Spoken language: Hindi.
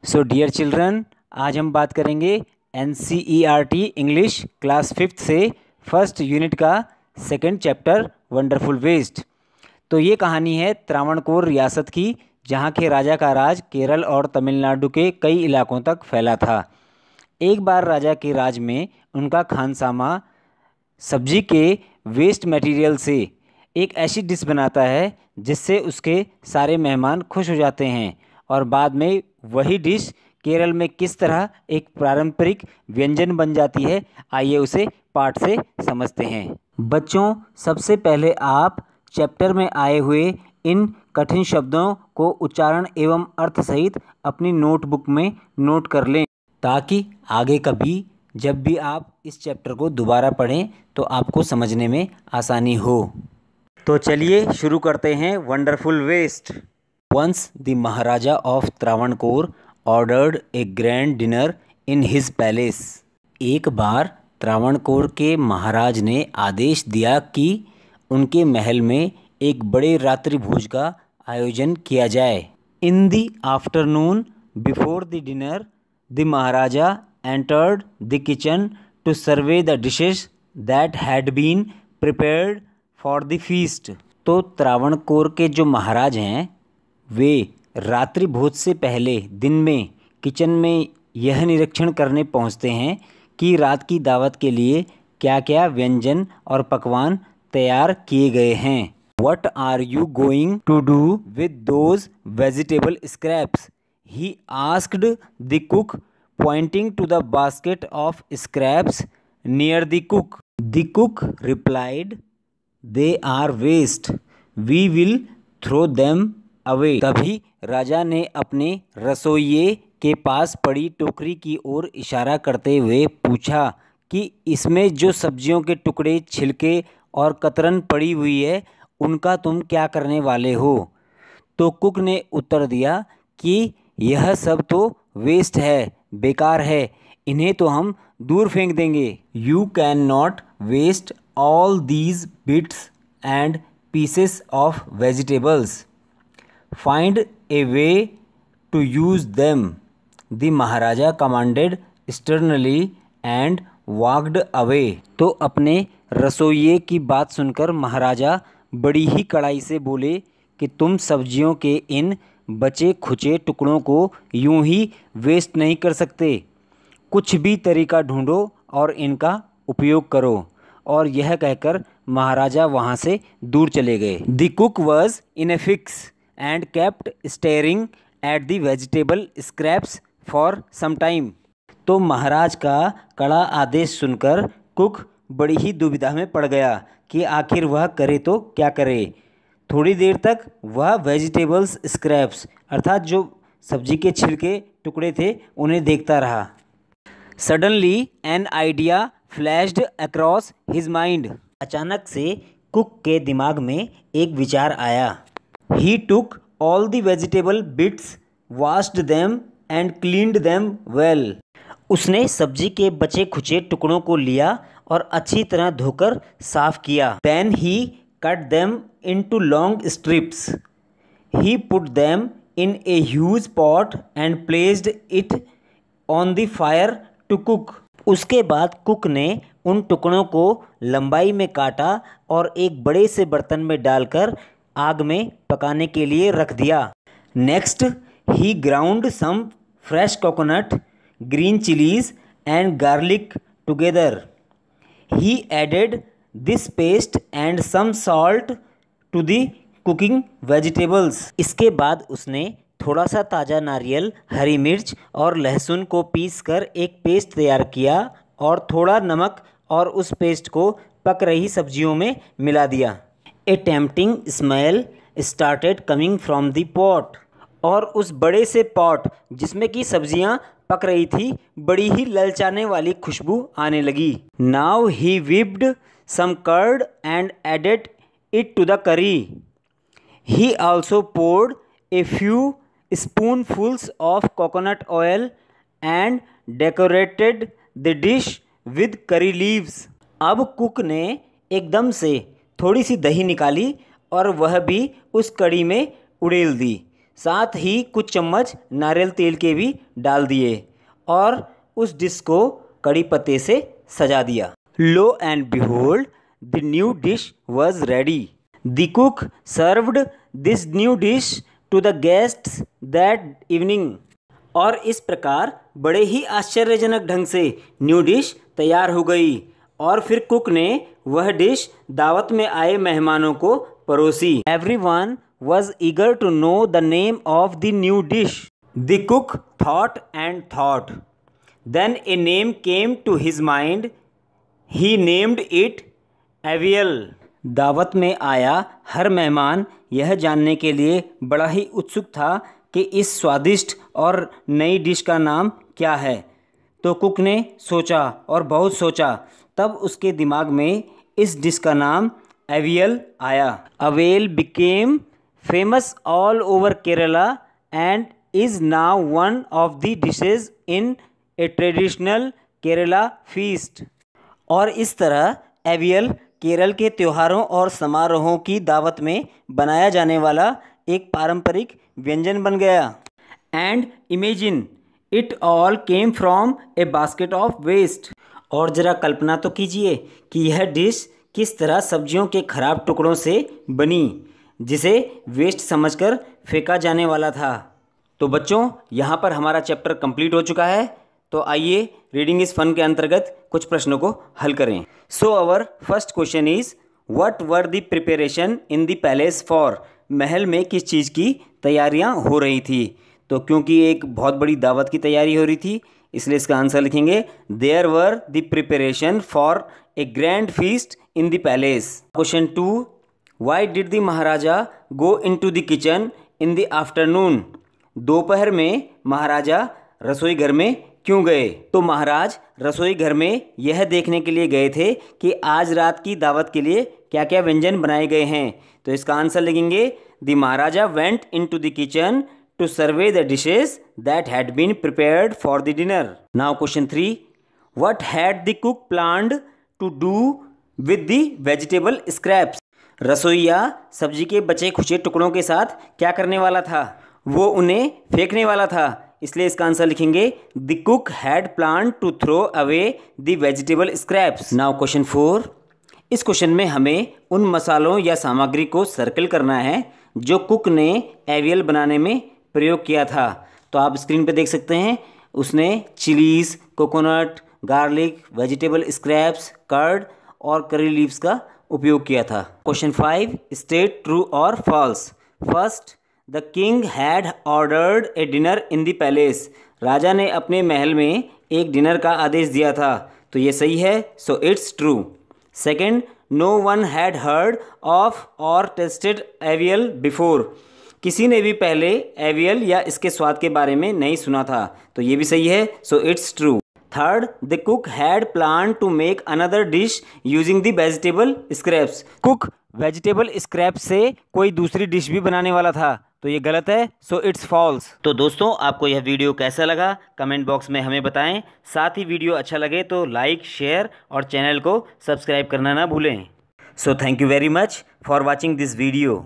सो डियर चिल्ड्रन, आज हम बात करेंगे NCERT इंग्लिश क्लास 5th से फर्स्ट यूनिट का सेकंड चैप्टर वंडरफुल वेस्ट। तो ये कहानी है त्रावणकोर रियासत की, जहाँ के राजा का राज केरल और तमिलनाडु के कई इलाकों तक फैला था। एक बार राजा के राज में उनका खानसामा सब्जी के वेस्ट मटेरियल से एक ऐसी डिश बनाता है जिससे उसके सारे मेहमान खुश हो जाते हैं, और बाद में वही डिश केरल में किस तरह एक पारंपरिक व्यंजन बन जाती है, आइए उसे पाठ से समझते हैं। बच्चों, सबसे पहले आप चैप्टर में आए हुए इन कठिन शब्दों को उच्चारण एवं अर्थ सहित अपनी नोटबुक में नोट कर लें, ताकि आगे कभी जब भी आप इस चैप्टर को दोबारा पढ़ें तो आपको समझने में आसानी हो। तो चलिए शुरू करते हैं। Wonderful waste. Once the maharaja of Travancore ordered a grand dinner in his palace. एक बार त्रावणकोर के महाराज ने आदेश दिया कि उनके महल में एक बड़े रात्रि भोज का आयोजन किया जाए। इन the afternoon before the dinner the Maharaja entered the kitchen to survey the dishes that had been prepared for the feast। तो त्रावणकोर के जो महाराज हैं वे रात्रि भोज से पहले दिन में किचन में यह निरीक्षण करने पहुंचते हैं कि रात की दावत के लिए क्या क्या व्यंजन और पकवान तैयार किए गए हैं। What are you going to do with those vegetable scraps? He asked the cook, pointing to the basket of scraps near the cook. The cook replied, "They are waste. We will throw them away." तभी राजा ने अपने रसोइये के पास पड़ी टोकरी की ओर इशारा करते हुए पूछा कि इसमें जो सब्जियों के टुकड़े, छिलके और कतरन पड़ी हुई है, उनका तुम क्या करने वाले हो? तो कुक ने उत्तर दिया कि यह सब तो वेस्ट है, बेकार है, इन्हें तो हम दूर फेंक देंगे। You can not waste all these bits and pieces of vegetables. Find a way to use them. The maharaja commanded sternly and walked away. तो अपने रसोइये की बात सुनकर महाराजा बड़ी ही कड़ाई से बोले कि तुम सब्जियों के इन बचे खुचे टुकड़ों को यूं ही वेस्ट नहीं कर सकते, कुछ भी तरीका ढूंढो और इनका उपयोग करो। और यह कहकर महाराजा वहां से दूर चले गए। The cook was in a fix and kept staring at the vegetable scraps for some time. तो महाराज का कड़ा आदेश सुनकर कुक बड़ी ही दुविधा में पड़ गया कि आखिर वह करे तो क्या करे। थोड़ी देर तक वह वेजिटेबल्स स्क्रैप्स अर्थात जो सब्जी के छिलके टुकड़े थे उन्हें देखता रहा। Suddenly an idea flashed across his mind. अचानक से कुक के दिमाग में एक विचार आया। He took all the vegetable bits, washed them and cleaned them well. उसने सब्जी के बचे खुचे टुकड़ों को लिया और अच्छी तरह धोकर साफ किया। Then he cut them into long strips. He put them in a huge pot and placed it on the fire to cook. उसके बाद कुक ने उन टुकड़ों को लंबाई में काटा और एक बड़े से बर्तन में डालकर आग में पकाने के लिए रख दिया। Next, he ground some fresh coconut, green chilies and garlic together. He added this paste and some salt to the cooking vegetables. इसके बाद उसने थोड़ा सा ताज़ा नारियल, हरी मिर्च और लहसुन को पीसकर एक पेस्ट तैयार किया और थोड़ा नमक और उस पेस्ट को पक रही सब्जियों में मिला दिया। A tempting smell started coming from the pot. और उस बड़े से पॉट जिसमें कि सब्जियां पक रही थी, बड़ी ही ललचाने वाली खुशबू आने लगी। Now he whipped some curd and added it to the curry. He also poured a few spoonfuls of coconut oil and decorated the dish with curry leaves. अब कुक ने एकदम से थोड़ी सी दही निकाली और वह भी उस कड़ी में उड़ेल दी। साथ ही कुछ चम्मच नारियल तेल के भी डाल दिए और उस डिश को कड़ी पत्ते से सजा दिया। Lo and behold the new dish was ready. The cook served this new dish to the guests that evening. और इस प्रकार बड़े ही आश्चर्यजनक ढंग से न्यू डिश तैयार हो गई और फिर कुक ने वह डिश दावत में आए मेहमानों को परोसी। Everyone was eager to know the name of the new dish. The cook thought and thought. Then a name came to his mind. He named it Avial. दावत में आया हर मेहमान यह जानने के लिए बड़ा ही उत्सुक था कि इस स्वादिष्ट और नई डिश का नाम क्या है। तो कुक ने सोचा और बहुत सोचा, तब उसके दिमाग में इस डिश का नाम एवियल आया। Avail became famous all over Kerala and is now one of the dishes in A traditional Kerala feast. और इस तरह एवियल केरल के त्योहारों और समारोहों की दावत में बनाया जाने वाला एक पारंपरिक व्यंजन बन गया। And imagine it all came from a basket of waste. और ज़रा कल्पना तो कीजिए कि यह डिश किस तरह सब्जियों के खराब टुकड़ों से बनी, जिसे वेस्ट समझकर फेंका जाने वाला था। तो बच्चों, यहाँ पर हमारा चैप्टर कंप्लीट हो चुका है। तो आइए रीडिंग इज़ फन के अंतर्गत कुछ प्रश्नों को हल करें। So our first question is what were the preparation in the palace for. महल में किस चीज़ की तैयारियाँ हो रही थी। तो क्योंकि एक बहुत बड़ी दावत की तैयारी हो रही थी, इसलिए इसका आंसर लिखेंगे there were the preparation for a grand feast in the palace. Question 2, why did the maharaja go into the kitchen in the afternoon. दोपहर में महाराजा रसोई घर में क्यों गए। तो महाराज रसोई घर में यह देखने के लिए गए थे कि आज रात की दावत के लिए क्या क्या व्यंजन बनाए गए हैं। तो इसका आंसर लिखेंगे the Maharaja went into the kitchen to survey the dishes that had been prepared for the dinner. Now question 3, what had the cook planned to do with the vegetable scraps? रसोइया सब्जी के बचे खुचे टुकड़ों के साथ क्या करने वाला था। वो उन्हें फेंकने वाला था, इसलिए इसका आंसर लिखेंगे the cook had planned to throw away the vegetable scraps. Now question 4, इस क्वेश्चन में हमें उन मसालों या सामग्री को सर्कल करना है जो कुक ने एवियल बनाने में प्रयोग किया था। तो आप स्क्रीन पे देख सकते हैं, उसने chillies, coconut, garlic, vegetable scraps, curd और करी लीव्स का उपयोग किया था। क्वेश्चन 5, स्टेट ट्रू और false. First, the king had ordered a dinner in the palace. राजा ने अपने महल में एक डिनर का आदेश दिया था, तो ये सही है, so it's true. Second, no one had heard of or tested avial before. किसी ने भी पहले एवियल या इसके स्वाद के बारे में नहीं सुना था, तो ये भी सही है, so it's true. Third, the cook had plan to make another dish using the vegetable scraps. Cook vegetable scraps से कोई दूसरी डिश भी बनाने वाला था, तो ये गलत है, सो इट्स फॉल्स। तो दोस्तों, आपको यह वीडियो कैसा लगा कमेंट बॉक्स में हमें बताएं। साथ ही वीडियो अच्छा लगे तो लाइक, शेयर और चैनल को सब्सक्राइब करना ना भूलें। So thank you very much for watching this video.